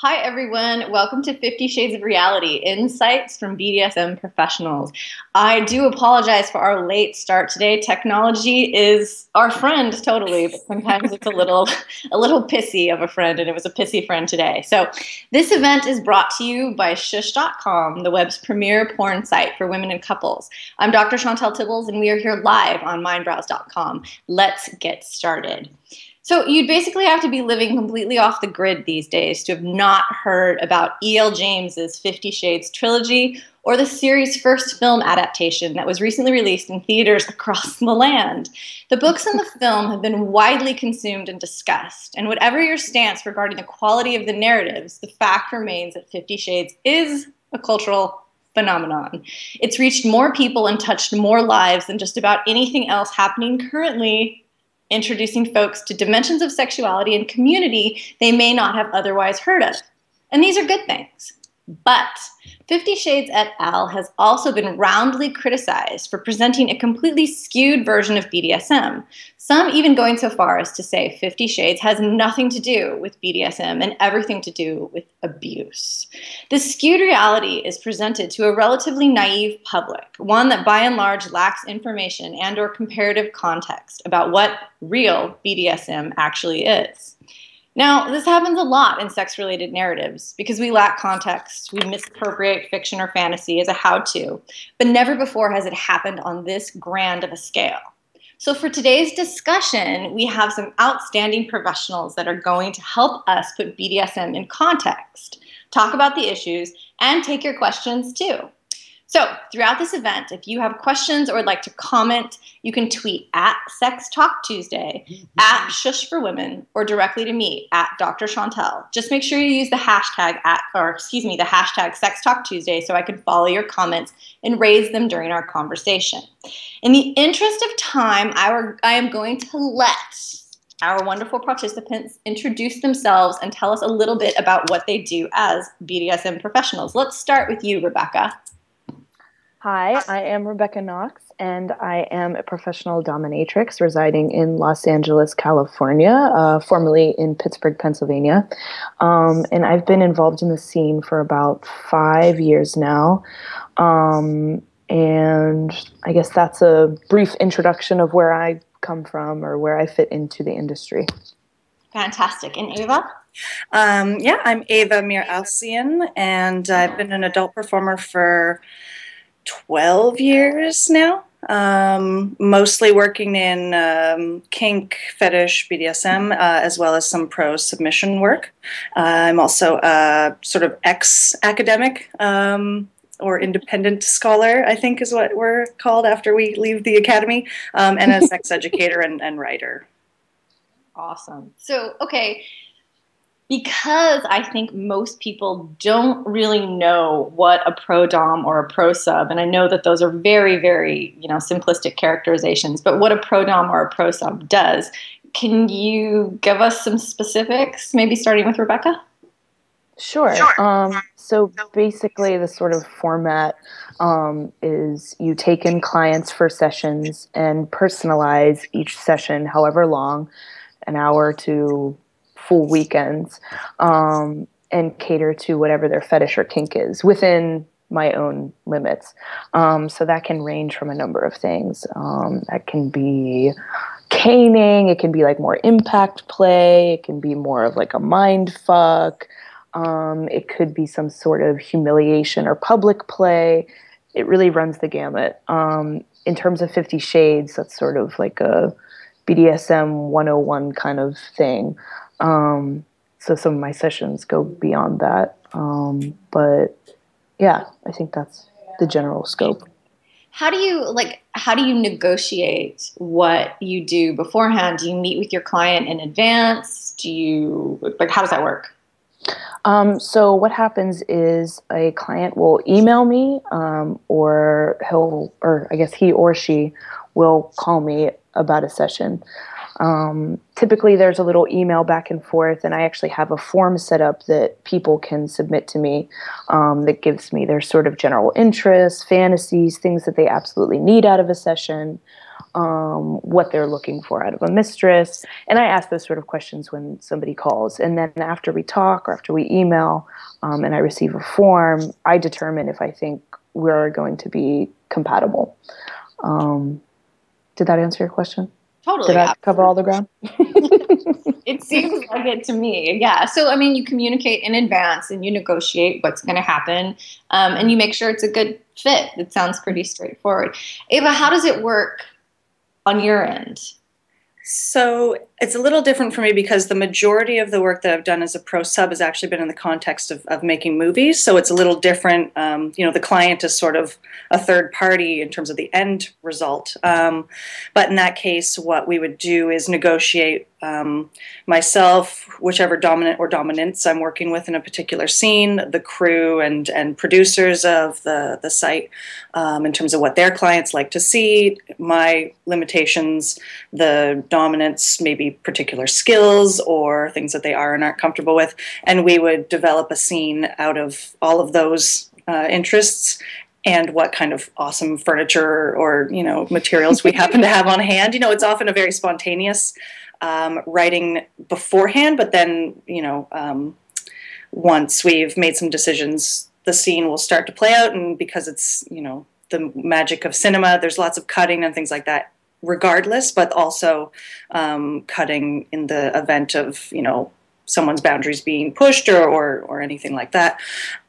Hi, everyone. Welcome to 50 Shades of Reality, Insights from BDSM Professionals. I do apologize for our late start today. Technology is our friend, totally, but sometimes it's a little pissy of a friend, and it was a pissy friend today. So this event is brought to you by shush.com, the web's premier porn site for women and couples. I'm Dr. Chantel Tibbles, and we are here live on mindbrowse.com. Let's get started. So you'd basically have to be living completely off the grid these days to have not heard about E.L. James's 50 Shades trilogy or the series' first film adaptation that was recently released in theaters across the land. The books and the film have been widely consumed and discussed, and whatever your stance regarding the quality of the narratives, the fact remains that 50 Shades is a cultural phenomenon. It's reached more people and touched more lives than just about anything else happening currently, introducing folks to dimensions of sexuality and community they may not have otherwise heard of. And these are good things. But 50 Shades et al. Has also been roundly criticized for presenting a completely skewed version of BDSM, some even going so far as to say 50 Shades has nothing to do with BDSM and everything to do with abuse. This skewed reality is presented to a relatively naive public, one that by and large lacks information and or comparative context about what real BDSM actually is. Now, this happens a lot in sex-related narratives because we lack context, we misappropriate fiction or fantasy as a how-to, but never before has it happened on this grand of a scale. So for today's discussion, we have some outstanding professionals that are going to help us put BDSM in context, talk about the issues, and take your questions too. So throughout this event, if you have questions or would like to comment, you can tweet at Sex Talk Tuesday, at Shush for Women, or directly to me at Dr. Chantel. Just make sure you use the hashtag the hashtag Sex Talk Tuesday so I can follow your comments and raise them during our conversation. In the interest of time, I am going to let our wonderful participants introduce themselves and tell us a little bit about what they do as BDSM professionals. Let's start with you, Rebecca. Hi, I am Rebecca Knox, and I am a professional dominatrix residing in Los Angeles, California, formerly in Pittsburgh, Pennsylvania. And I've been involved in the scene for about 5 years now. And I guess that's a brief introduction of where I come from or where I fit into the industry. Fantastic. And Ava? I'm Ava Mir-Alcian, and I've been an adult performer for 12 years now, mostly working in kink, fetish, BDSM, as well as some pro submission work. I'm also a sort of ex-academic or independent scholar, I think is what we're called after we leave the academy, and a sex educator and writer. Awesome. So, okay. Because I think most people don't really know what a pro-dom or a pro-sub, and I know that those are very, very, simplistic characterizations, but what a pro-dom or a pro-sub does, can you give us some specifics, maybe starting with Rebecca? Sure. So basically the sort of format is you take in clients for sessions and personalize each session however long, an hour to full weekends, and cater to whatever their fetish or kink is within my own limits. So that can range from a number of things. That can be caning, it can be like more impact play, it can be more of like a mind fuck, it could be some sort of humiliation or public play. It really runs the gamut. In terms of 50 Shades, that's sort of like a BDSM 101 kind of thing. So some of my sessions go beyond that. But yeah, I think that's the general scope. How do you negotiate what you do beforehand? Do you meet with your client in advance? How does that work? So what happens is a client will email me, or he or she will call me about a session. Typically there's a little email back and forth, and I actually have a form set up that people can submit to me, that gives me their sort of general interests, fantasies, things that they absolutely need out of a session. what they're looking for out of a mistress. And I ask those sort of questions when somebody calls. And then after we talk or after we email and I receive a form, I determine if I think we're going to be compatible. Did that answer your question? Totally. Did I cover all the ground? It seems like it to me. Yeah. So, I mean, you communicate in advance and you negotiate what's going to happen, and you make sure it's a good fit. It sounds pretty straightforward. Ava, how does it work on your end? So it's a little different for me because the majority of the work that I've done as a pro sub has actually been in the context of making movies. So it's a little different. The client is sort of a third party in terms of the end result. But in that case, what we would do is negotiate myself, whichever dominant or dominants I'm working with in a particular scene, the crew and producers of the site in terms of what their clients like to see, my limitations, the dominants, maybe particular skills or things that they are and aren't comfortable with. And we would develop a scene out of all of those interests and what kind of awesome furniture or, materials we happen to have on hand. It's often a very spontaneous writing beforehand, but then, once we've made some decisions, the scene will start to play out. And because it's, the magic of cinema, there's lots of cutting and things like that regardless, but also cutting in the event of, someone's boundaries being pushed or anything like that.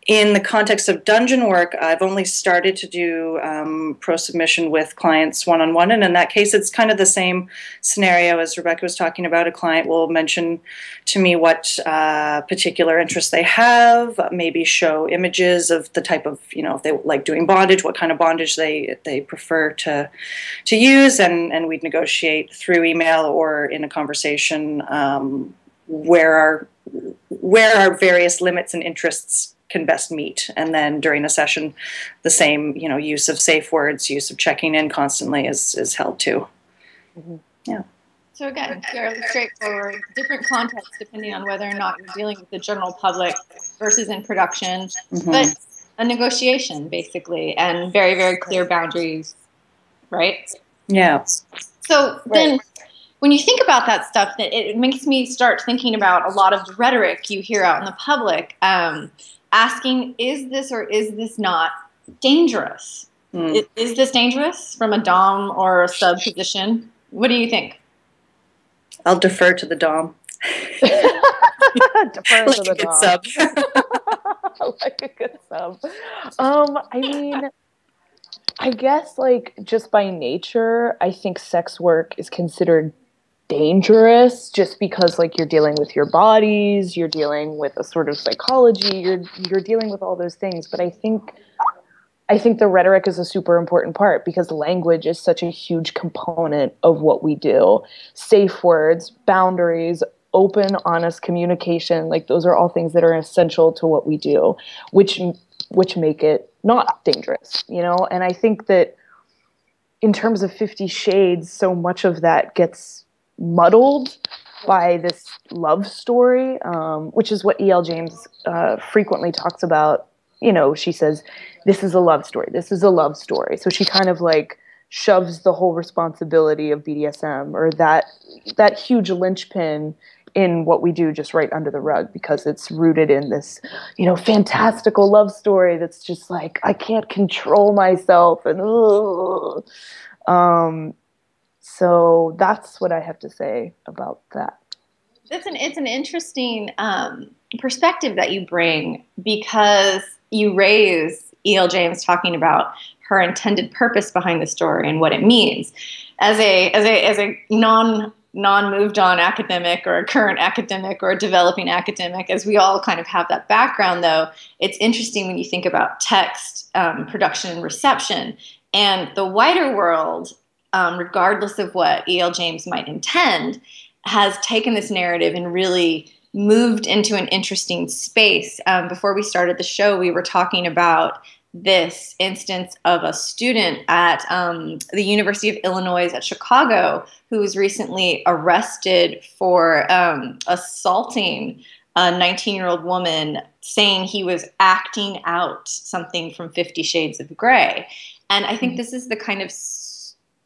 In the context of dungeon work, I've only started to do pro submission with clients one-on-one, and in that case, it's kind of the same scenario as Rebecca was talking about. A client will mention to me what particular interests they have, maybe show images of the type of, if they like doing bondage, what kind of bondage they prefer to use, and we'd negotiate through email or in a conversation where our various limits and interests can best meet. And then during a session, the same, use of safe words, use of checking in constantly is held too. Mm-hmm. Yeah. So again, fairly straightforward, different context depending on whether or not you're dealing with the general public versus in production, but a negotiation basically, and very, very clear boundaries, right? Yeah. So then when you think about that stuff, that it makes me start thinking about a lot of the rhetoric you hear out in the public, asking, is this or is this not dangerous? Is this dangerous from a dom or a sub position? What do you think? I'll defer to the dom. Defer to the dom. Sub. Like a good sub. I mean, I guess just by nature, I think sex work is considered dangerous just because you're dealing with your bodies, you're dealing with a sort of psychology, you're dealing with all those things. But I think the rhetoric is a super important part because language is such a huge component of what we do. Safe words, boundaries, open, honest communication, those are all things that are essential to what we do, which make it not dangerous, And I think that in terms of 50 Shades, so much of that gets muddled by this love story, which is what E.L. James frequently talks about. She says, this is a love story. This is a love story. So she kind of shoves the whole responsibility of BDSM or that huge linchpin in what we do just right under the rug because it's rooted in this, fantastical love story that's just I can't control myself and so that's what I have to say about that. It's an interesting perspective that you bring because you raise E.L. James talking about her intended purpose behind the story and what it means. As a non-moved on academic or a current academic or a developing academic, as we all kind of have that background, though, it's interesting when you think about text, production, and reception. And the wider world, regardless of what E.L. James might intend, has taken this narrative and really moved into an interesting space. Before we started the show, we were talking about this instance of a student at the University of Illinois at Chicago who was recently arrested for assaulting a 19-year-old woman, saying he was acting out something from 50 Shades of Grey. And I think this is the kind of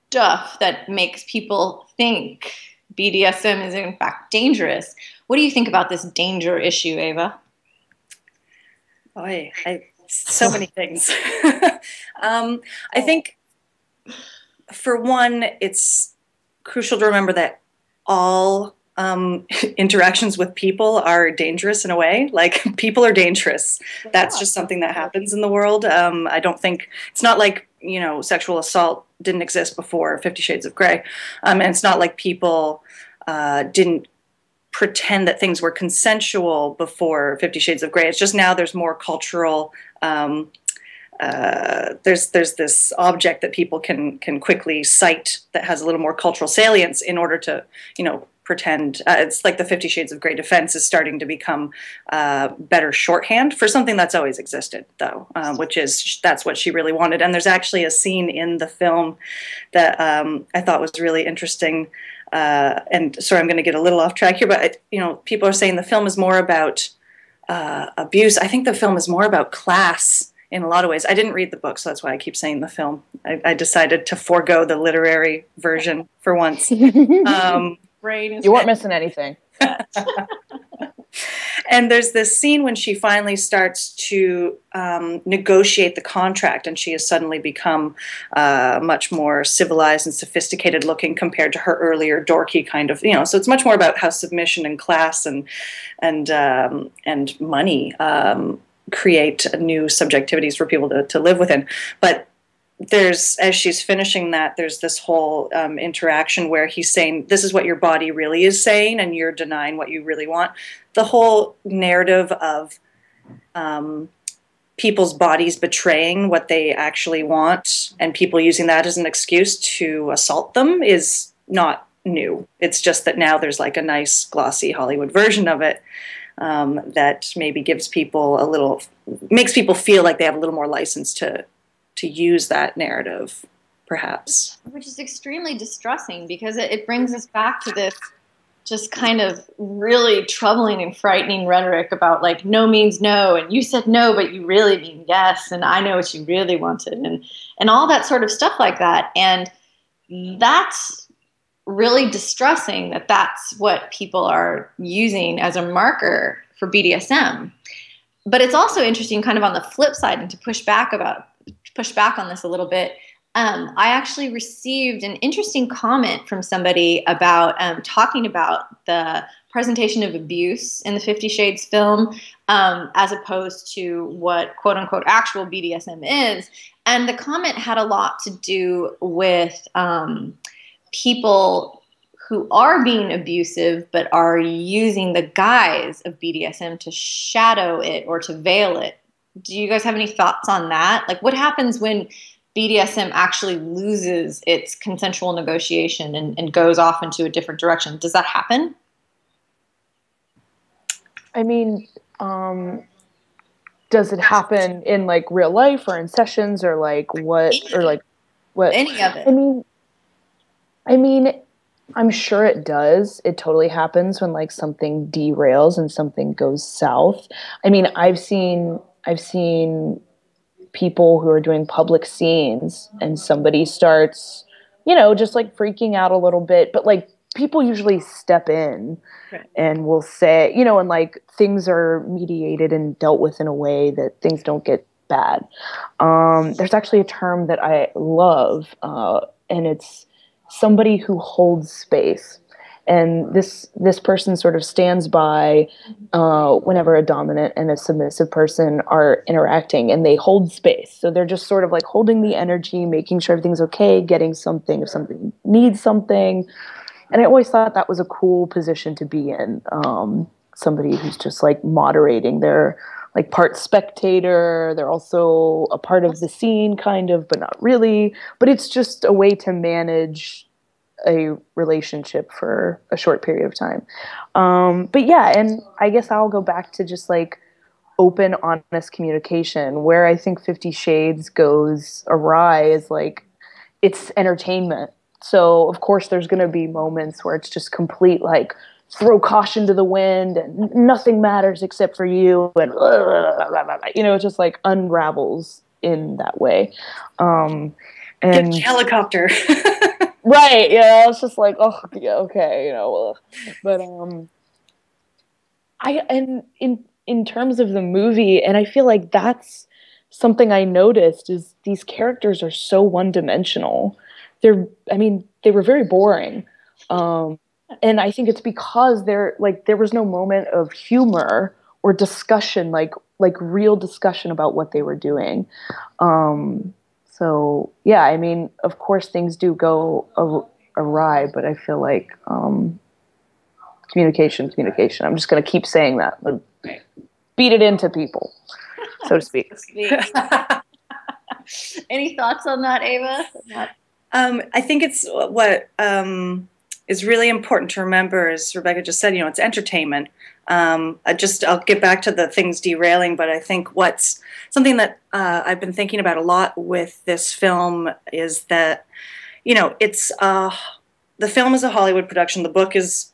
stuff that makes people think BDSM is in fact dangerous. What do you think about this danger issue, Ava? Boy, so many things. I think, for one, it's crucial to remember that all interactions with people are dangerous in a way. Like, people are dangerous. That's just something that happens in the world. I don't think, it's not like, sexual assault didn't exist before 50 Shades of Grey. And it's not like people didn't pretend that things were consensual before 50 Shades of Grey. It's just now there's more cultural, there's this object that people can quickly cite that has a little more cultural salience in order to, pretend. It's like the 50 Shades of Grey defense is starting to become better shorthand for something that's always existed, though, which is that's what she really wanted. And there's actually a scene in the film that I thought was really interesting. And sorry, I'm going to get a little off track here, but people are saying the film is more about abuse. I think the film is more about class in a lot of ways. I didn't read the book, so that's why I keep saying the film. I decided to forego the literary version for once. You weren't missing anything. And there's this scene when she finally starts to negotiate the contract, and she has suddenly become much more civilized and sophisticated looking compared to her earlier dorky kind of, so it's much more about how submission and class and money create new subjectivities for people to live within. But as she's finishing that, there's this whole interaction where he's saying, this is what your body really is saying, and you're denying what you really want. The whole narrative of people's bodies betraying what they actually want and people using that as an excuse to assault them is not new. It's just that now there's like a nice, glossy Hollywood version of it that maybe gives people makes people feel like they have a little more license to use that narrative, perhaps. Which is extremely distressing, because it brings us back to this just kind of really troubling and frightening rhetoric about like no means no, and you said no, but you really mean yes, and I know what you really wanted, and all that sort of stuff like that. And that's really distressing that that's what people are using as a marker for BDSM. But it's also interesting kind of on the flip side, and to push back on this a little bit. I actually received an interesting comment from somebody about talking about the presentation of abuse in the 50 Shades film as opposed to what quote unquote actual BDSM is. And the comment had a lot to do with people who are being abusive but are using the guise of BDSM to shadow it or to veil it. Do you guys have any thoughts on that? Like, what happens when BDSM actually loses its consensual negotiation and goes off into a different direction? Does that happen? I mean, does it happen in like real life or in sessions or like what? Or like what? Any of it. I mean, I'm sure it does. It totally happens when like something derails and something goes south. I mean, I've seen people who are doing public scenes and somebody starts, just like freaking out a little bit, but like people usually step in and will say, and like things are mediated and dealt with in a way that things don't get bad. There's actually a term that I love, and it's somebody who holds space. And this person sort of stands by whenever a dominant and a submissive person are interacting, and they hold space. So they're just sort of like holding the energy, making sure everything's okay, getting something if something needs something. And I always thought that was a cool position to be in. Somebody who's just like moderating. They're like part spectator. They're also a part of the scene, kind of, but not really. But it's just a way to manage a relationship for a short period of time. But yeah, and I guess I'll go back to just like open, honest communication. Where I think 50 Shades goes awry is like, it's entertainment. So of course there's going to be moments where it's just complete, like throw caution to the wind and nothing matters except for you. And, it just like unravels in that way. And get the helicopter. Right, yeah, I was just like, oh, yeah, okay, you know, but and in terms of the movie, and I feel like that's something I noticed is these characters are so one-dimensional. I mean, they were very boring, and I think it's because there was no moment of humor or discussion, like real discussion about what they were doing. So yeah, I mean, of course, things do go awry, but I feel like communication. I'm just going to keep saying that. Beat it into people, so to speak. Any thoughts on that, Ava? I think it's what is really important to remember, as Rebecca just said, it's entertainment. I'll get back to the things derailing, but I think what's something that I've been thinking about a lot with this film is that, it's the film is a Hollywood production. The book is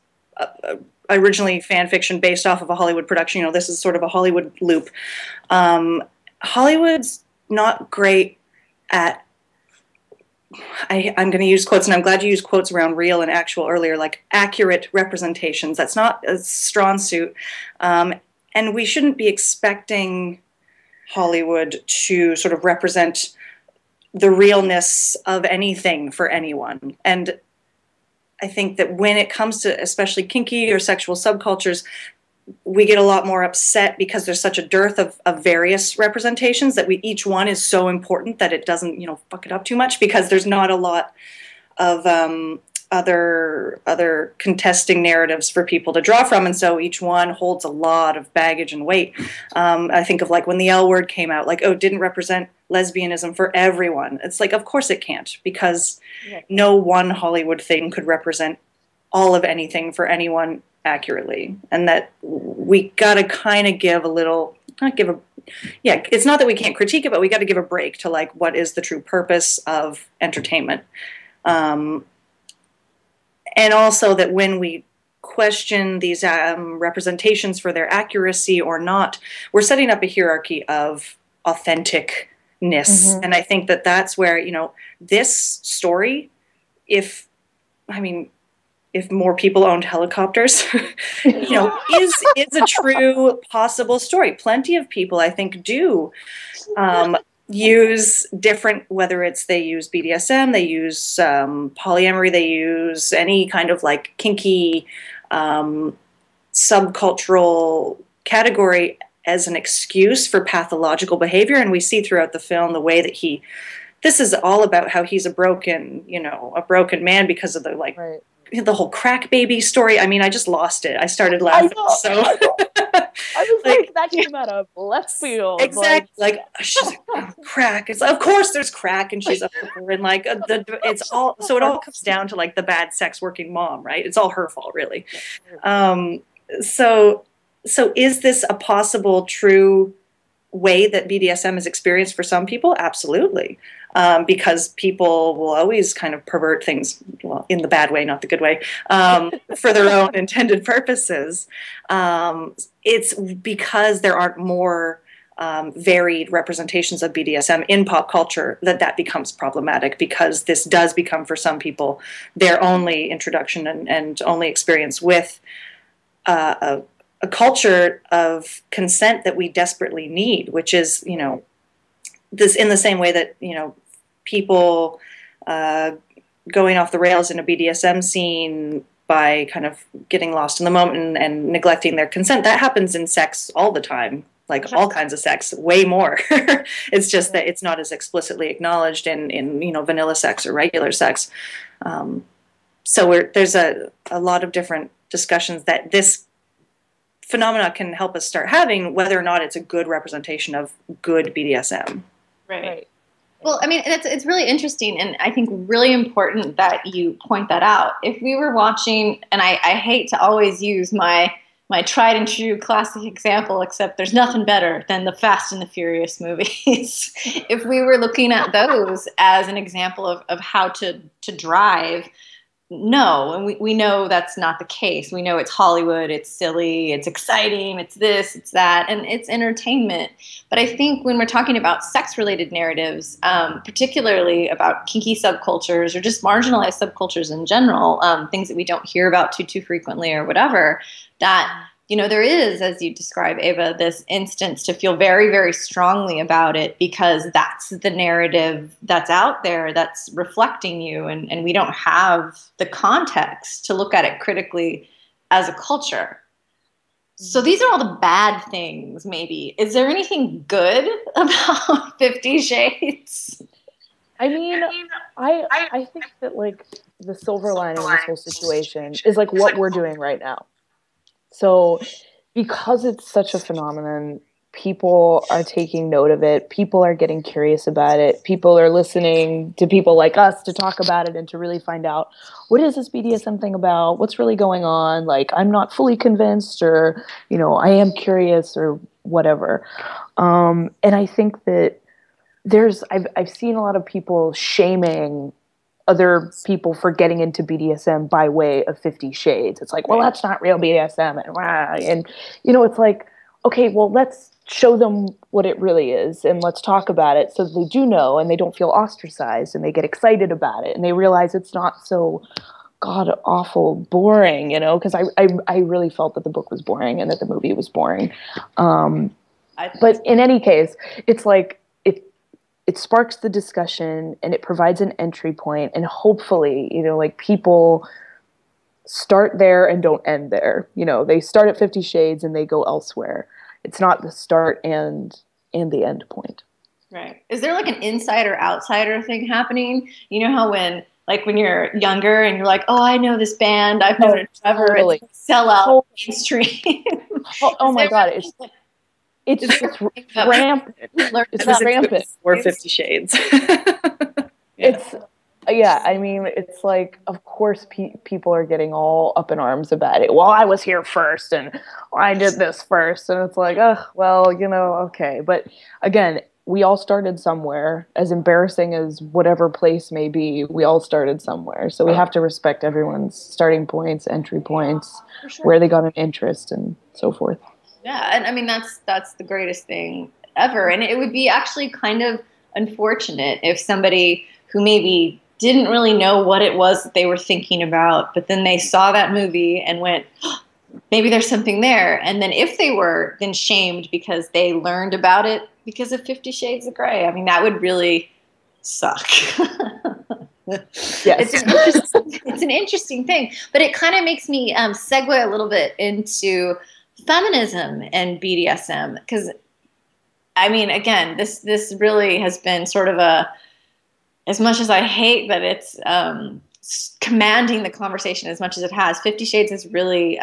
originally fan fiction based off of a Hollywood production. This is sort of a Hollywood loop. Hollywood's not great at, I'm going to use quotes, and I'm glad you used quotes around real and actual earlier, like accurate representations. That's not a strong suit. And we shouldn't be expecting Hollywood to sort of represent the realness of anything for anyone. And I think that when it comes to especially kinky or sexual subcultures, we get a lot more upset because there's such a dearth of various representations that each one is so important that it doesn't, fuck it up too much, because there's not a lot of other contesting narratives for people to draw from, and so each one holds a lot of baggage and weight. I think of like when the L word came out, like, oh, it didn't represent lesbianism for everyone. It's like, of course it can't, because no one Hollywood thing could represent all of anything for anyone accurately, and that we got to kind of give a little, it's not that we can't critique it, but we got to give a break to like what is the true purpose of entertainment. And also that when we question these representations for their accuracy or not, we're setting up a hierarchy of authenticness. Mm-hmm. And I think that that's where, this story, if more people owned helicopters, is a true possible story. Plenty of people, I think, do use different, whether it's they use BDSM, they use polyamory, they use any kind of like kinky subcultural category as an excuse for pathological behavior. And we see throughout the film the way that this is all about how he's a broken man because of the like, right. The whole crack baby story. I mean, I just lost it. I started laughing. I was like, that came out of left field. Exactly. Like she's like, oh, crack. It's of course there's crack, and she's a hooker, and like it's all. So it all comes down to like the bad sex working mom, right? It's all her fault, really. So is this a possible true way that BDSM is experienced for some people? Absolutely. Because people will always kind of pervert things, well, in the bad way, not the good way, for their own intended purposes. It's because there aren't more varied representations of BDSM in pop culture that becomes problematic, because this does become, for some people, their only introduction and only experience with a culture of consent that we desperately need, which is, this in the same way that, people going off the rails in a BDSM scene by kind of getting lost in the moment and neglecting their consent. That happens in sex all the time, like all kinds of sex, way more. It's just that it's not as explicitly acknowledged in vanilla sex or regular sex. So there's a lot of different discussions that this phenomena can help us start having, whether or not it's a good representation of good BDSM. Right. Well, I mean, it's really interesting, and I think really important that you point that out. If we were watching, and I hate to always use my tried and true classic example, except there's nothing better than the Fast and the Furious movies. If we were looking at those as an example of how to drive no, and we know that's not the case. We know it's Hollywood, it's silly, it's exciting, it's this, it's that, and it's entertainment. But I think when we're talking about sex-related narratives, particularly about kinky subcultures or just marginalized subcultures in general, things that we don't hear about too frequently or whatever, that there is, as you describe, Ava, this instance to feel very, very strongly about it because that's the narrative that's out there that's reflecting you, and we don't have the context to look at it critically as a culture. So these are all the bad things, maybe. Is there anything good about 50 Shades? I mean, I think that, like, the silver lining in this whole situation is, like, what we're doing right now. So because it's such a phenomenon, people are taking note of it. People are getting curious about it. People are listening to people like us to talk about it and to really find out, what is this BDSM thing about? What's really going on? Like, I'm not fully convinced, or, I am curious, or whatever. And I think that I've seen a lot of people shaming other people for getting into BDSM by way of 50 Shades. It's like, well, that's not real BDSM. And it's like, okay, well, let's show them what it really is and let's talk about it so that they do know and they don't feel ostracized and they get excited about it and they realize it's not so god awful boring, because I really felt that the book was boring and that the movie was boring. But in any case, it's like, it sparks the discussion and it provides an entry point, and hopefully, like, people start there and don't end there. They start at 50 Shades and they go elsewhere. It's not the start and the end point. Right. Is there like an insider outsider thing happening? You know how when you're younger and you're like, oh, I know this band, I've known it forever, totally. It's sell out mainstream. Oh my God. It's rampant. It's rampant. Or 50 Shades. I mean, it's like, of course, people are getting all up in arms about it. Well, I was here first, and I did this first. And it's like, oh, well, okay. But again, we all started somewhere. As embarrassing as whatever place may be, we all started somewhere. So we have to respect everyone's starting points, entry points, where they got an interest, and so forth. Yeah, and I mean, that's the greatest thing ever. And it would be actually kind of unfortunate if somebody who maybe didn't really know what it was that they were thinking about, but then they saw that movie and went, oh, maybe there's something there. And then if they were then shamed because they learned about it because of 50 Shades of Grey, I mean, that would really suck. Yes. It's an interesting thing, but it kind of makes me segue a little bit into feminism and BDSM, because I mean, again, this really has been sort of as much as I hate that it's commanding the conversation as much as it has, 50 Shades has really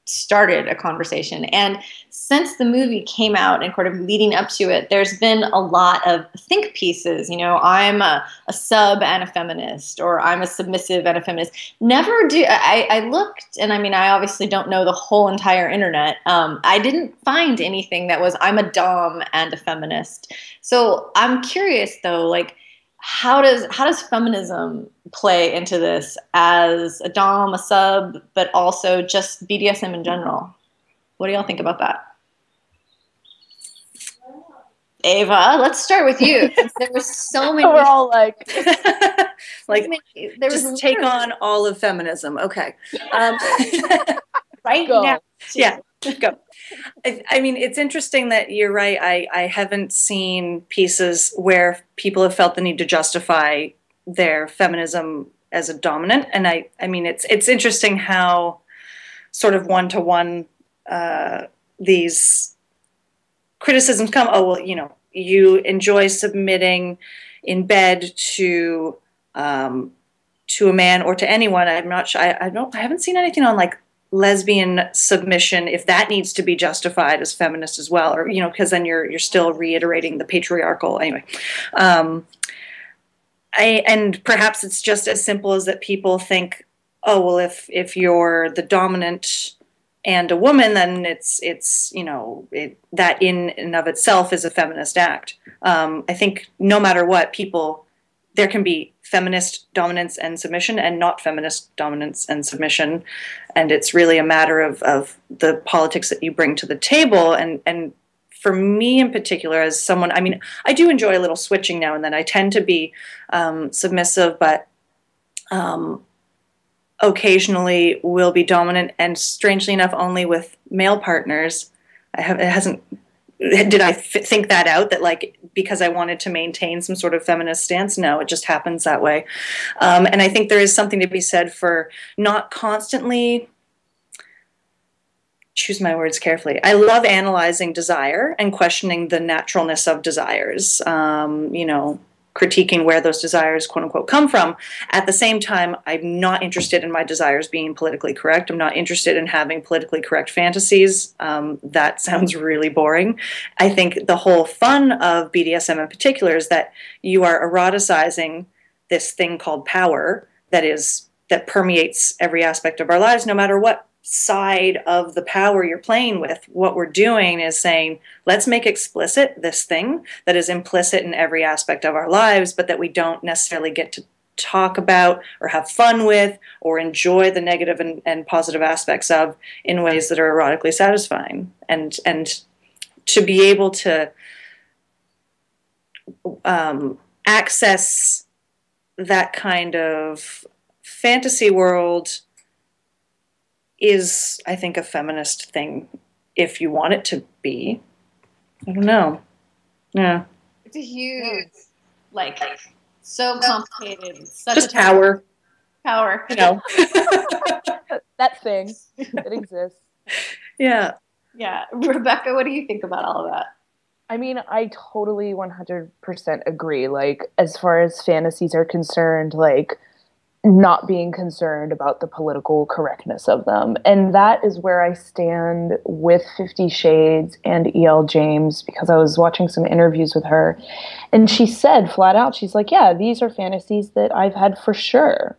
started a conversation. And since the movie came out and sort of leading up to it, there's been a lot of think pieces. I'm a sub and a feminist, or I'm a submissive and a feminist. I looked, and I mean, I obviously don't know the whole entire internet. I didn't find anything that was, I'm a dom and a feminist. So I'm curious though, like, how does feminism play into this as a dom, a sub, but also just BDSM in general? What do y'all think about that? Ava, let's start with you. There were so many. We're all like, take on all of feminism. Okay. Right go. now. Yeah, go. I mean, it's interesting that you're right. I haven't seen pieces where people have felt the need to justify their feminism as a dominant. And I mean, it's interesting how sort of one-to-one these criticisms come. Oh, well, you enjoy submitting in bed to a man or to anyone. I'm not sure. I haven't seen anything on like lesbian submission, if that needs to be justified as feminist as well, or because then you're still reiterating the patriarchal anyway. And perhaps it's just as simple as that people think, oh well, if you're the dominant and a woman, then it's that in and of itself is a feminist act. I think no matter what, people there can be feminist dominance and submission and not feminist dominance and submission. And it's really a matter of the politics that you bring to the table. And for me in particular, as someone, I mean, I do enjoy a little switching now and then. I tend to be submissive, but occasionally will be dominant, and strangely enough, only with male partners. Did I think that out, that like, because I wanted to maintain some sort of feminist stance? No, it just happens that way. And I think there is something to be said for not constantly, choose my words carefully, I love analyzing desire and questioning the naturalness of desires, you know, critiquing where those desires, quote unquote, come from. At the same time, I'm not interested in my desires being politically correct. I'm not interested in having politically correct fantasies. That sounds really boring. I think the whole fun of BDSM in particular is that you are eroticizing this thing called power that permeates every aspect of our lives, no matter what side of the power you're playing with. What we're doing is saying, let's make explicit this thing that is implicit in every aspect of our lives, but that we don't necessarily get to talk about or have fun with or enjoy the negative and positive aspects of in ways that are erotically satisfying. And to be able to access that kind of fantasy world is, I think, a feminist thing, if you want it to be. I don't know. Yeah. It's a huge, like, so complicated. Such just power. Power. You know. That thing that exists. Yeah. Yeah. Rebecca, what do you think about all of that? I mean, I totally 100% agree. Like, as far as fantasies are concerned, like, not being concerned about the political correctness of them. And that is where I stand with 50 Shades and E.L. James, because I was watching some interviews with her, and she said flat out, she's like, yeah, these are fantasies that I've had for sure.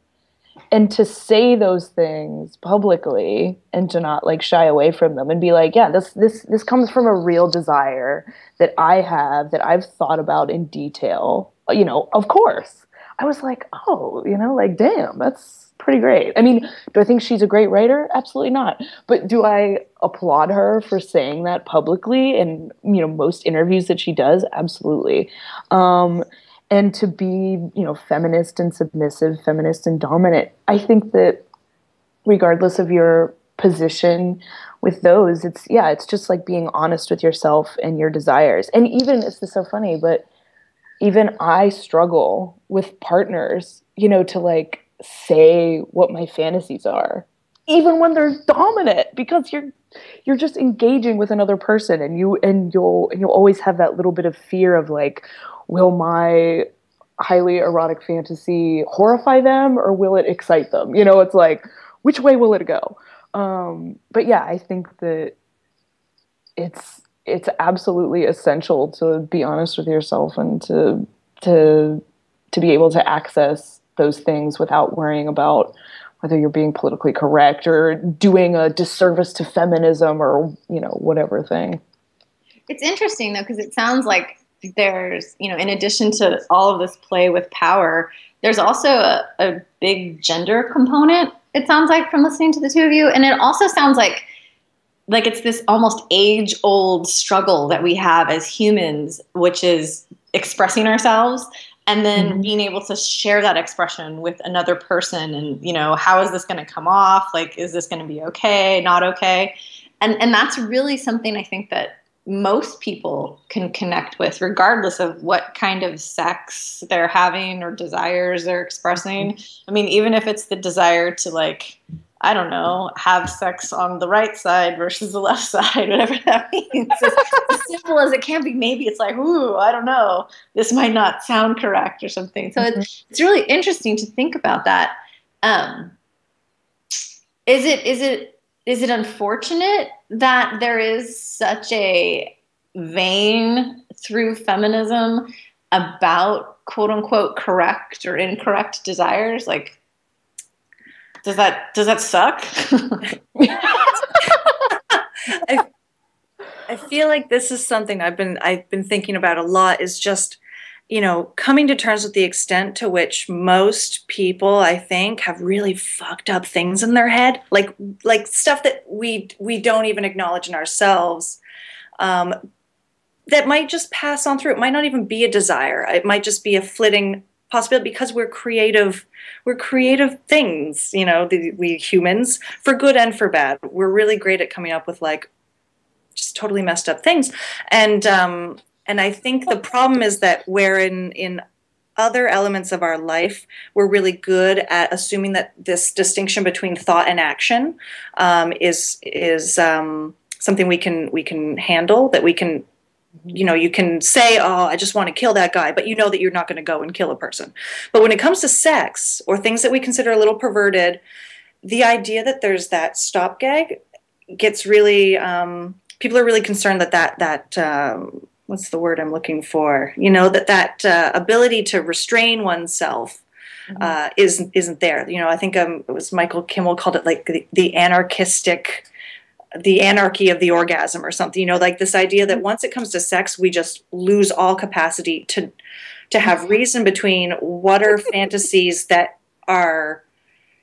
And to say those things publicly and to not like shy away from them and be like, yeah, this comes from a real desire that I have, that I've thought about in detail, you know, of course. I was like, oh, you know, like, damn, that's pretty great. I mean, do I think she's a great writer? Absolutely not. But do I applaud her for saying that publicly in, you know, most interviews that she does? Absolutely. And to be, you know, feminist and submissive, feminist and dominant, I think that regardless of your position with those, it's just like being honest with yourself and your desires. And even, this is so funny, but even I struggle with partners, you know, to like say what my fantasies are, even when they're dominant, because you're just engaging with another person, and you'll always have that little bit of fear of like, will my highly erotic fantasy horrify them or will it excite them? You know, it's like, which way will it go? But yeah, I think that it's absolutely essential to be honest with yourself and to be able to access those things without worrying about whether you're being politically correct or doing a disservice to feminism or, you know, whatever thing. It's interesting though, because it sounds like there's, you know, in addition to all of this play with power, there's also a big gender component, it sounds like, from listening to the two of you. And it also sounds like it's this almost age-old struggle that we have as humans, which is expressing ourselves and then being able to share that expression with another person. And, you know, how is this going to come off? Like, is this going to be okay, not okay? And that's really something I think that most people can connect with, regardless of what kind of sex they're having or desires they're expressing. I mean, even if it's the desire to, like, I don't know, have sex on the right side versus the left side, whatever that means. As simple as it can be, maybe it's like, ooh, I don't know, this might not sound correct or something. So it's really interesting to think about that. Is it unfortunate that there is such a vein through feminism about quote unquote correct or incorrect desires? Like, does that suck? I feel like this is something I've been thinking about a lot, is just, coming to terms with the extent to which most people, I think, have really fucked up things in their head, like stuff that we don't even acknowledge in ourselves, that might just pass on through. It might not even be a desire. It might just be a flitting possibility, because we're creative things, we humans, for good and for bad. We're really great at coming up with like just totally messed up things. And I think the problem is that where in other elements of our life, we're really good at assuming that this distinction between thought and action is something we can handle, that we can, you can say, oh, I just want to kill that guy, but you know that you're not going to go and kill a person. But when it comes to sex or things that we consider a little perverted, the idea that there's that stop gag gets really, people are really concerned that what's the word I'm looking for? That ability to restrain oneself isn't there. I think it was Michael Kimmel called it like the anarchy of the orgasm or something. Like this idea that once it comes to sex, we just lose all capacity to have reason between what are fantasies that are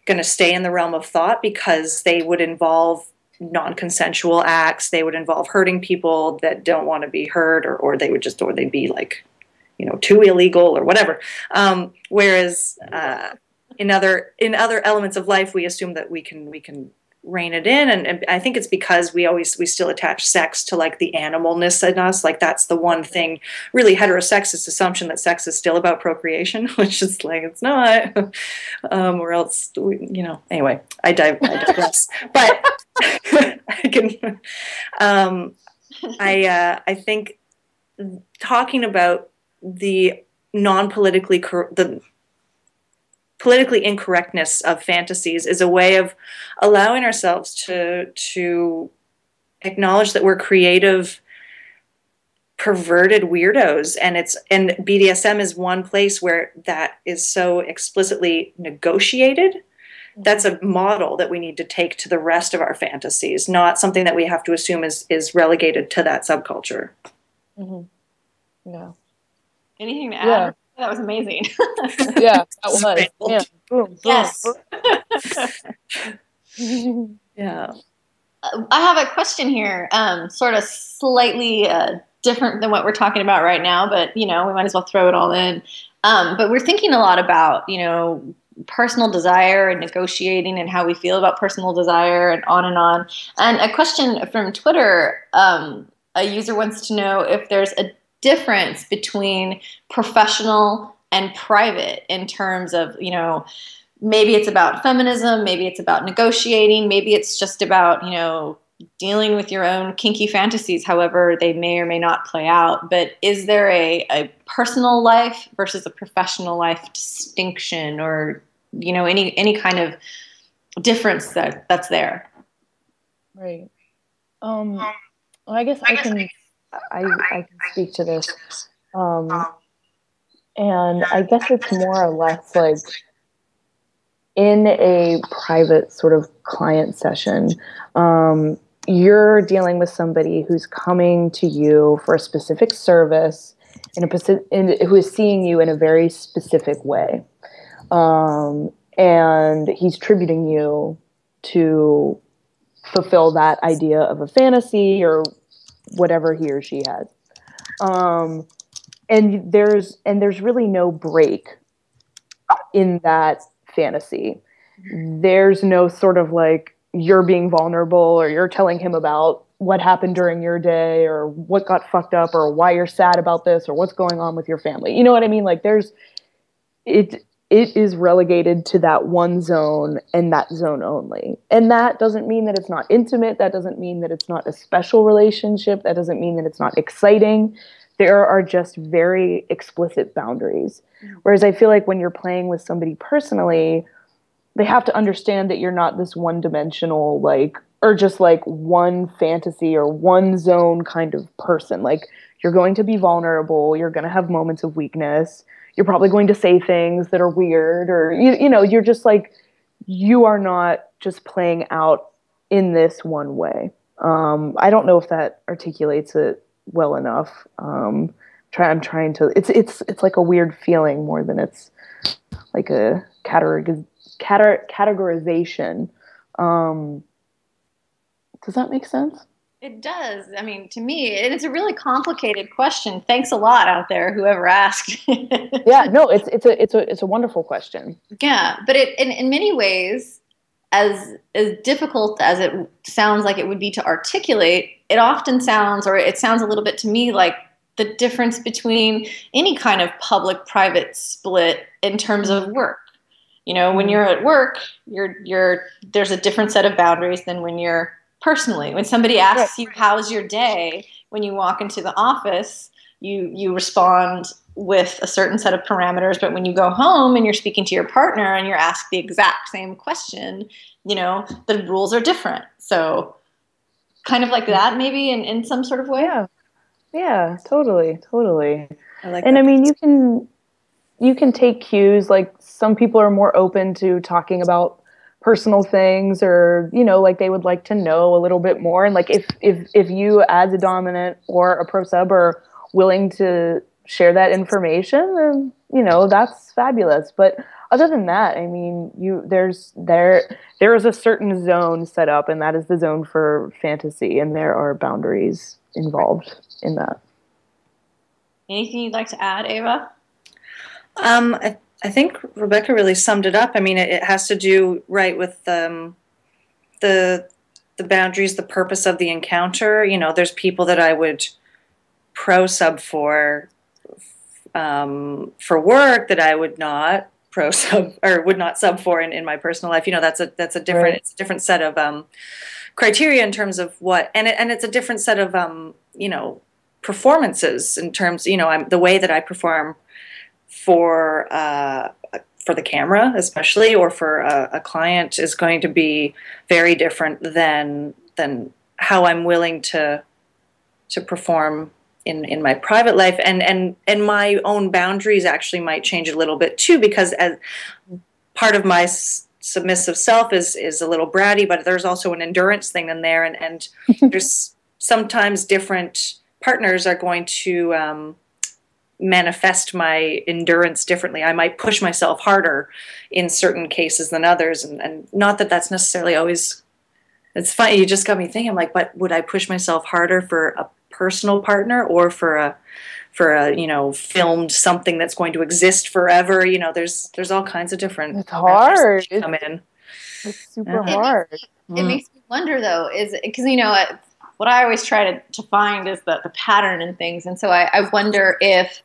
going to stay in the realm of thought because they would involve non-consensual acts, they would involve hurting people that don't want to be hurt, or they'd be like, too illegal or whatever. Whereas in other elements of life, we assume that we can rein it in, and I think it's because we still attach sex to like the animalness in us. Like that's the one thing, really heterosexist assumption that sex is still about procreation, which is like it's not, or else anyway, I digress. But I can, I think talking about the politically incorrectness of fantasies is a way of allowing ourselves to acknowledge that we're creative, perverted weirdos, and BDSM is one place where that is so explicitly negotiated. That's a model that we need to take to the rest of our fantasies, not something that we have to assume is relegated to that subculture. Mm-hmm. Yeah. Anything to add? Yeah. That was amazing. Yeah, that was. Yeah. Boom, yes. boom. Yeah. I have a question here, sort of slightly different than what we're talking about right now, but, we might as well throw it all in. But we're thinking a lot about, personal desire and negotiating and how we feel about personal desire and on and on. And a question from Twitter, a user wants to know if there's a difference between professional and private in terms of, maybe it's about feminism, maybe it's about negotiating, maybe it's just about, dealing with your own kinky fantasies, however they may or may not play out. But is there a personal life versus a professional life distinction, or, any kind of difference that's there? Right. Well, I guess I can speak to this. And I guess it's more or less like in a private sort of client session, you're dealing with somebody who's coming to you for a specific service who is seeing you in a very specific way. And he's tributing you to fulfill that idea of a fantasy or whatever he or she has. And there's really no break in that fantasy. There's no sort of like you're being vulnerable or you're telling him about what happened during your day or what got fucked up or why you're sad about this or what's going on with your family. You know what I mean? Like it is relegated to that one zone and that zone only. And that doesn't mean that it's not intimate. That doesn't mean that it's not a special relationship. That doesn't mean that it's not exciting. There are just very explicit boundaries. Whereas I feel like when you're playing with somebody personally, they have to understand that you're not this one-dimensional, or just like one fantasy or one zone kind of person. Like, you're going to be vulnerable. You're going to have moments of weakness. You're probably going to say things that are weird, or, you're just like, you are not just playing out in this one way. I don't know if that articulates it well enough. I'm trying to. It's like a weird feeling more than it's like a categorization. Does that make sense? It does. I mean, to me, it's a really complicated question. Thanks a lot out there, whoever asked. Yeah, no, it's a wonderful question. Yeah, but in many ways, as difficult as it sounds like it would be to articulate, it often sounds, or it sounds a little bit to me like the difference between any kind of public-private split in terms of work. You know, when you're at work, there's a different set of boundaries than when you're personally. When somebody asks you, how's your day? When you walk into the office, you respond with a certain set of parameters. But when you go home and you're speaking to your partner and you're asked the exact same question, you know, the rules are different. So kind of like that, maybe in some sort of way. Yeah, totally. I like and that. I mean, you can take cues. Like some people are more open to talking about personal things, or you know, like they would like to know a little bit more. And like if you as a dominant or a pro sub are willing to share that information, then you know that's fabulous. But other than that, I mean, there is a certain zone set up, and that is the zone for fantasy, and there are boundaries involved in that. Anything you'd like to add, Ava? I think Rebecca really summed it up. I mean, it has to do with the boundaries, the purpose of the encounter. You know, there's people that I would pro sub for work that I would not pro sub or would not sub for in my personal life. You know, that's a different Right. It's a different set of criteria in terms of what, and it's a different set of you know, performances in terms, you know, the way that I perform for the camera, especially, or for a client, is going to be very different than how I'm willing to perform in my private life, and my own boundaries actually might change a little bit too, because as part of my submissive self is a little bratty, but there's also an endurance thing in there, and there's sometimes different partners are going to manifest my endurance differently. I might push myself harder in certain cases than others, and not that that's necessarily always. It's funny, you just got me thinking. I'm like, but would I push myself harder for a personal partner or for a you know, filmed something that's going to exist forever? You know, there's all kinds of different. It's hard. That come in. It's super hard. It makes me wonder, though, is because, you know, what I always try to find is the pattern in things. And so I wonder if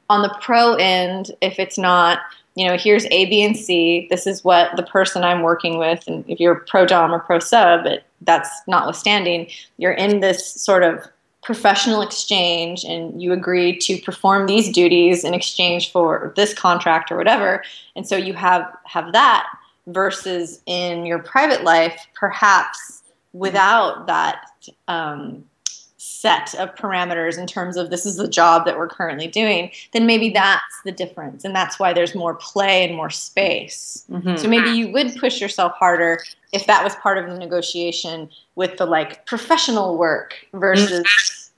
on the pro end, if it's not, you know, here's A, B, and C, this is what the person I'm working with, and if you're pro dom or pro sub, that's notwithstanding, you're in this sort of professional exchange and you agree to perform these duties in exchange for this contract or whatever. And so you have that, versus in your private life, perhaps without that set of parameters in terms of this is the job that we're currently doing, then maybe that's the difference. And that's why there's more play and more space. Mm-hmm. So maybe you would push yourself harder if that was part of the negotiation with the like professional work versus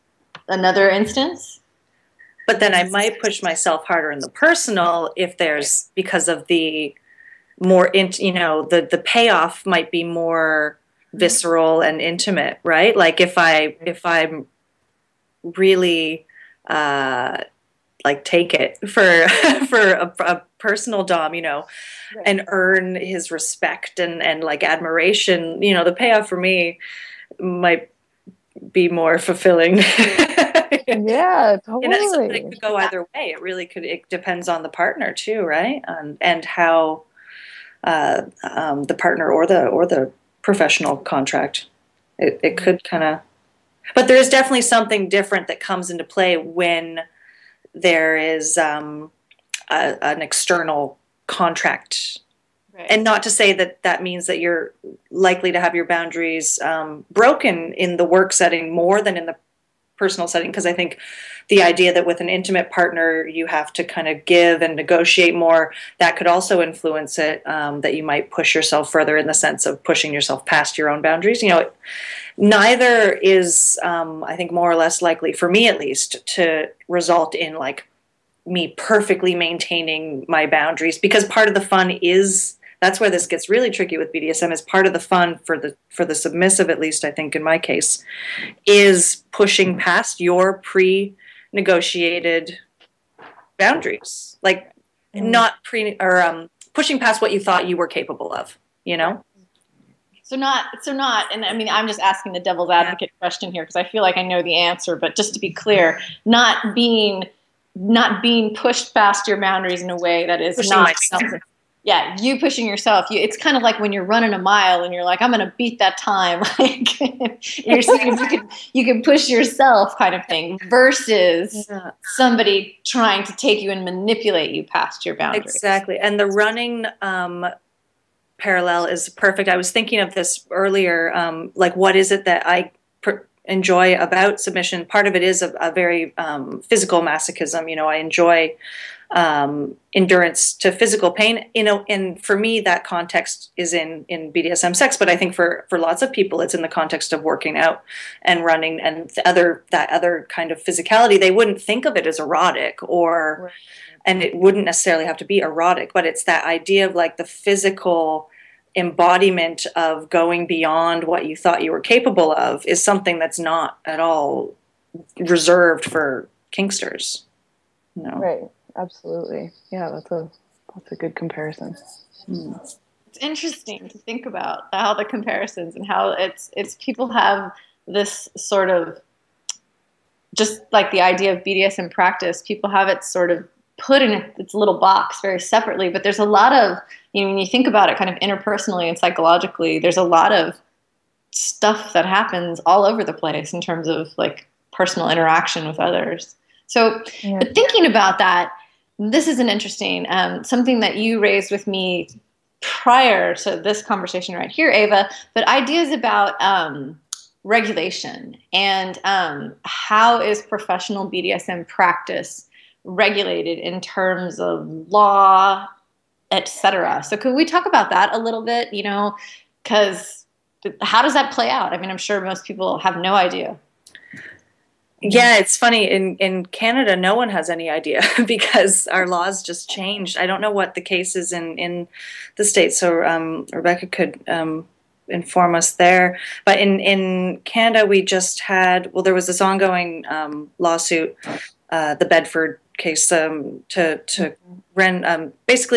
another instance. But then I might push myself harder in the personal if there's, because of the more, you know, the payoff might be more visceral and intimate, right? Like if I'm really like take it for a personal dom, you know, right, and earn his respect and like admiration, you know, the payoff for me might be more fulfilling. Yeah, totally. And that's something that could go either way. It really could. It depends on the partner too, right? And how the partner or the professional contract. It could kind of, but there is definitely something different that comes into play when there is an external contract. Right. And not to say that means that you're likely to have your boundaries broken in the work setting more than in the personal setting, because I think the idea that with an intimate partner you have to kind of give and negotiate more, that could also influence it, that you might push yourself further in the sense of pushing yourself past your own boundaries. You know, neither is, I think, more or less likely, for me at least, to result in like me perfectly maintaining my boundaries, because part of the fun is, that's where this gets really tricky with BDSM, is part of the fun for the submissive, at least I think in my case, is pushing past your pre-negotiated boundaries, like not pushing past what you thought you were capable of, you know? So not, and I mean, I'm just asking the devil's advocate question here because I feel like I know the answer, but just to be clear, not being pushed past your boundaries in a way that is Pushing not myself. something. Yeah, you pushing yourself. It's kind of like when you're running a mile and you're like, I'm going to beat that time. Like you're saying you can push yourself, kind of thing, versus somebody trying to take you and manipulate you past your boundaries. Exactly, and the running parallel is perfect. I was thinking of this earlier. Like, what is it that I enjoy about submission? Part of it is a very physical masochism. You know, I enjoy endurance to physical pain. You know, and for me, that context is in BDSM sex. But I think for lots of people, it's in the context of working out and running and that other kind of physicality. They wouldn't think of it as erotic or. Right. And it wouldn't necessarily have to be erotic, but it's that idea of like the physical embodiment of going beyond what you thought you were capable of is something that's not at all reserved for kinksters. No. Right. Absolutely. Yeah, that's a good comparison. It's interesting to think about how the comparisons and how it's people have this sort of, just like the idea of BDSM practice, people have it sort of put in its little box very separately, but there's a lot of, you know, when you think about it kind of interpersonally and psychologically, there's a lot of stuff that happens all over the place in terms of like personal interaction with others. So but thinking about that, this is an interesting, something that you raised with me prior to this conversation right here, Ava, but ideas about regulation and how is professional BDSM practice regulated in terms of law, etc. So could we talk about that a little bit, you know, because how does that play out? I mean, I'm sure most people have no idea. Yeah, it's funny. In Canada, no one has any idea because our laws just changed. I don't know what the case is in the States, so Rebecca could inform us there. But in Canada, we just had, well, there was this ongoing lawsuit, the Bedford case, basically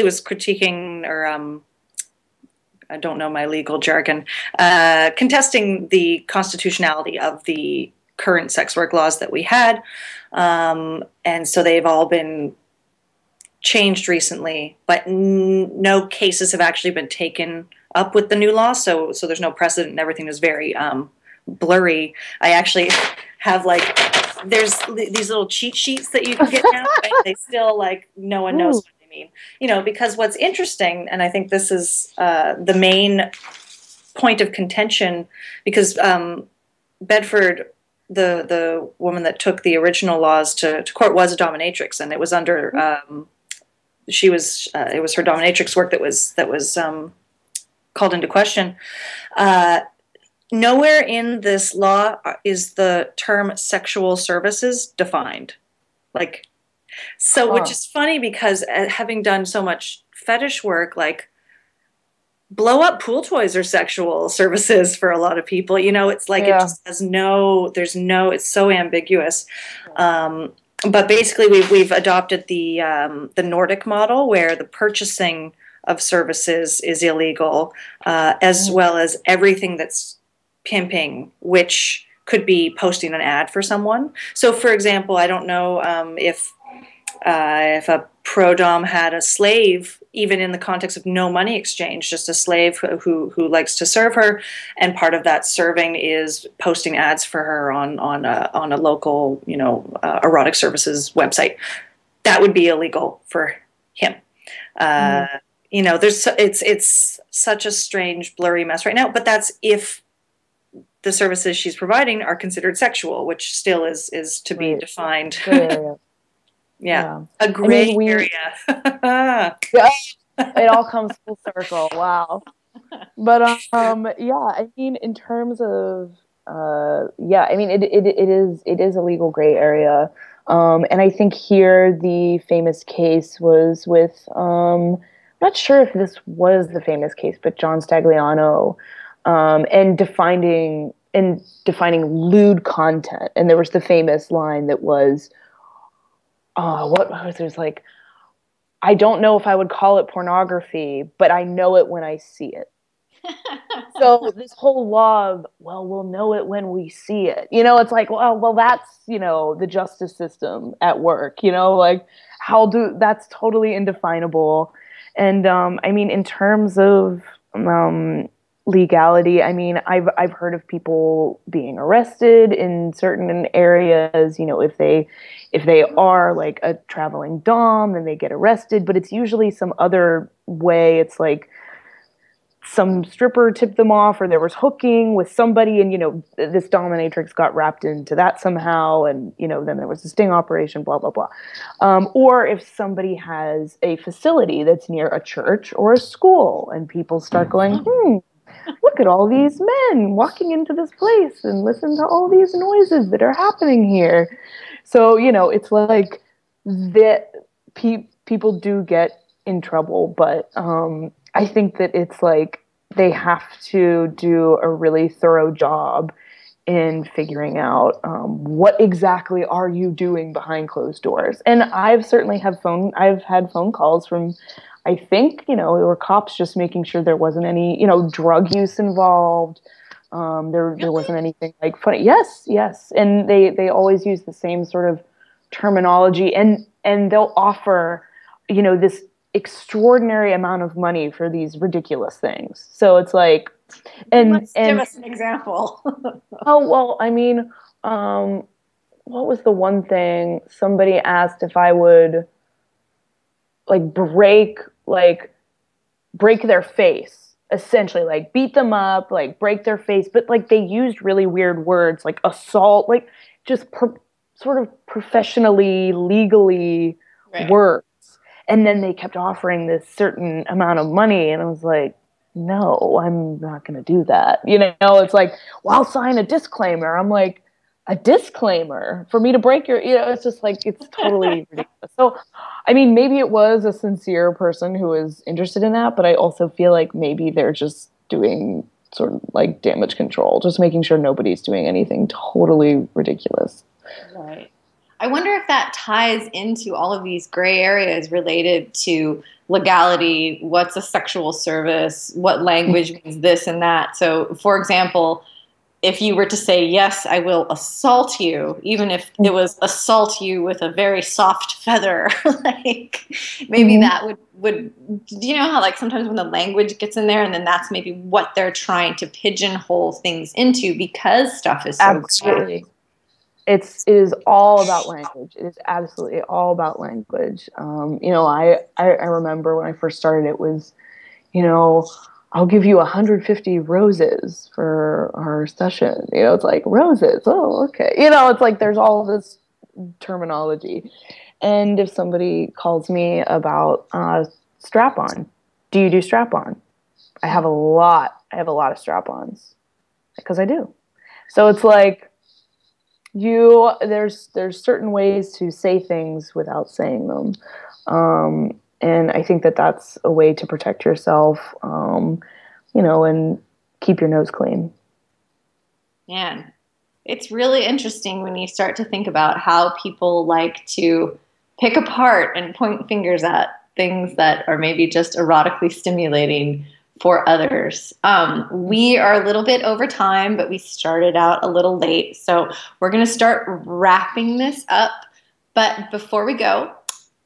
was critiquing, or I don't know my legal jargon, contesting the constitutionality of the current sex work laws that we had. And so they've all been changed recently, but no cases have actually been taken up with the new law. So there's no precedent and everything is very blurry. I actually have like, there's these little cheat sheets that you can get now, and they still like, no one knows what they mean. You know, because what's interesting, and I think this is the main point of contention, because Bedford, the woman that took the original laws to court, was a dominatrix, and it was under it was her dominatrix work that was called into question. Nowhere in this law is the term sexual services defined. Like, so, which is funny because having done so much fetish work, like, blow up pool toys are sexual services for a lot of people. You know, it's like, it just has it's so ambiguous. But basically we've adopted the Nordic model where the purchasing of services is illegal, as well as everything that's pimping, which could be posting an ad for someone. So for example, I don't know if a pro-dom had a slave, even in the context of no money exchange, just a slave who likes to serve her, and part of that serving is posting ads for her on a local, you know, erotic services website, that would be illegal for him. You know, it's such a strange, blurry mess right now, but that's if the services she's providing are considered sexual, which still is to be defined. Gray area. Yeah. A gray area. Yeah, it all comes full circle. Wow. But yeah, I mean, in terms of yeah, I mean, it is a legal gray area, and I think here the famous case was with I'm not sure if this was the famous case, but John Stagliano, and defining lewd content, and there was the famous line that was, what was it? It was like, I don't know if I would call it pornography, but I know it when I see it. So this whole law of, well, we'll know it when we see it. You know, it's like, well, that's, you know, the justice system at work, you know, like that's totally indefinable. And I mean, in terms of legality, I mean, I've heard of people being arrested in certain areas, you know, if they are like a traveling dom, then they get arrested, but it's usually some other way. It's like some stripper tipped them off, or there was hooking with somebody, and, you know, this dominatrix got wrapped into that somehow, and, you know, then there was a sting operation, blah blah blah. Or if somebody has a facility that's near a church or a school, and people start going, look at all these men walking into this place, and listen to all these noises that are happening here. So, you know, it's like that people do get in trouble, but I think that it's like they have to do a really thorough job in figuring out what exactly are you doing behind closed doors. And I've had phone calls from, I think, you know, there were cops just making sure there wasn't any, you know, drug use involved. There wasn't anything like funny. Yes. And they always use the same sort of terminology, and they'll offer, you know, this extraordinary amount of money for these ridiculous things. So it's like, and give us an example. Oh, well, I mean, what was the one thing somebody asked if I would like break their face, essentially, like beat them up, like break their face, but like they used really weird words like assault, like just sort of professionally, legally words. And then they kept offering this certain amount of money, and I was like, no, I'm not going to do that. You know, it's like, well, I'll sign a disclaimer. I'm like, a disclaimer for me to break your, you know, it's just like, it's totally ridiculous. So, I mean, maybe it was a sincere person who was interested in that, but I also feel like maybe they're just doing sort of like damage control, just making sure nobody's doing anything totally ridiculous. Right. I wonder if that ties into all of these gray areas related to legality, what's a sexual service, what language means this and that. So, for example, if you were to say, yes, I will assault you, even if it was assault you with a very soft feather, like maybe that would, do you know how like sometimes when the language gets in there, and then that's maybe what they're trying to pigeonhole things into because stuff is so absolutely. It is all about language. It is absolutely all about language. You know, I remember when I first started, it was, you know, I'll give you 150 roses for our session. You know, it's like, roses. Oh, okay. You know, it's like there's all this terminology. And if somebody calls me about strap-on, do you do strap-on? I have a lot of strap-ons because I do. So it's like, there's certain ways to say things without saying them, and I think that that's a way to protect yourself, you know, and keep your nose clean. Man, it's really interesting when you start to think about how people like to pick apart and point fingers at things that are maybe just erotically stimulating for others. We are a little bit over time, but we started out a little late. So we're going to start wrapping this up. But before we go,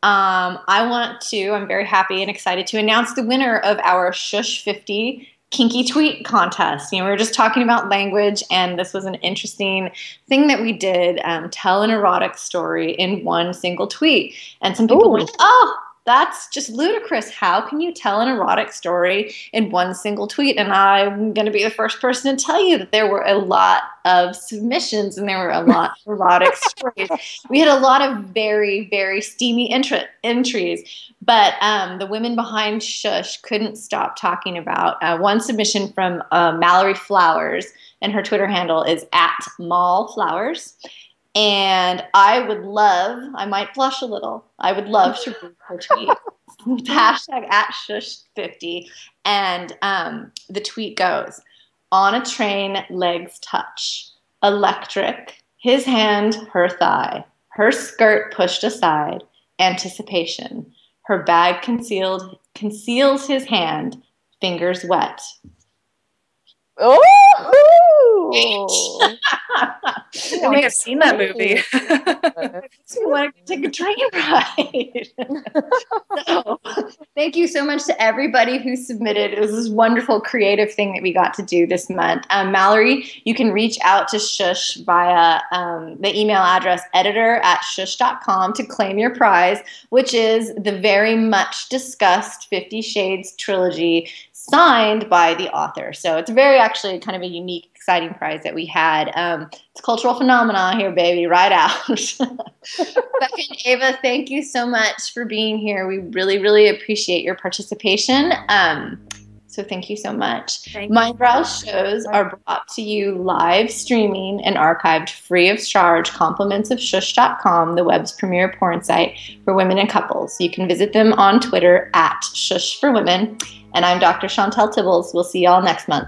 I'm very happy and excited to announce the winner of our Shush 50 Kinky Tweet contest. You know, we were just talking about language, and this was an interesting thing that we did, tell an erotic story in one single tweet. And some people went, oh, that's just ludicrous. How can you tell an erotic story in one single tweet? And I'm going to be the first person to tell you that there were a lot of submissions and there were a lot of erotic stories. We had a lot of very, very steamy entries, but the women behind Shush couldn't stop talking about one submission from Mallory Flowers, and her Twitter handle is @mallflowers. And I might blush a little, I would love to read her tweet with hashtag @shush50. And the tweet goes, on a train, legs touch. Electric, his hand, her thigh. Her skirt pushed aside. Anticipation. Her bag conceals his hand. Fingers wet. Oh! I think I've seen that movie. You want to take a train ride. So, thank you so much to everybody who submitted. It was this wonderful creative thing that we got to do this month. Mallory, you can reach out to Shush via the email address editor@shush.com to claim your prize, which is the very much discussed 50 Shades trilogy signed by the author. So it's very actually kind of a unique, exciting prize that we had. It's a cultural phenomenon here, baby, right out. Rebecca and Ava, thank you so much for being here. We really, really appreciate your participation. So thank you so much. Mindbrowse shows are brought to you live streaming and archived free of charge. Compliments of shush.com, the web's premier porn site for women and couples. You can visit them on Twitter @shushforwomen. And I'm Dr. Chantel Tibbles. We'll see y'all next month.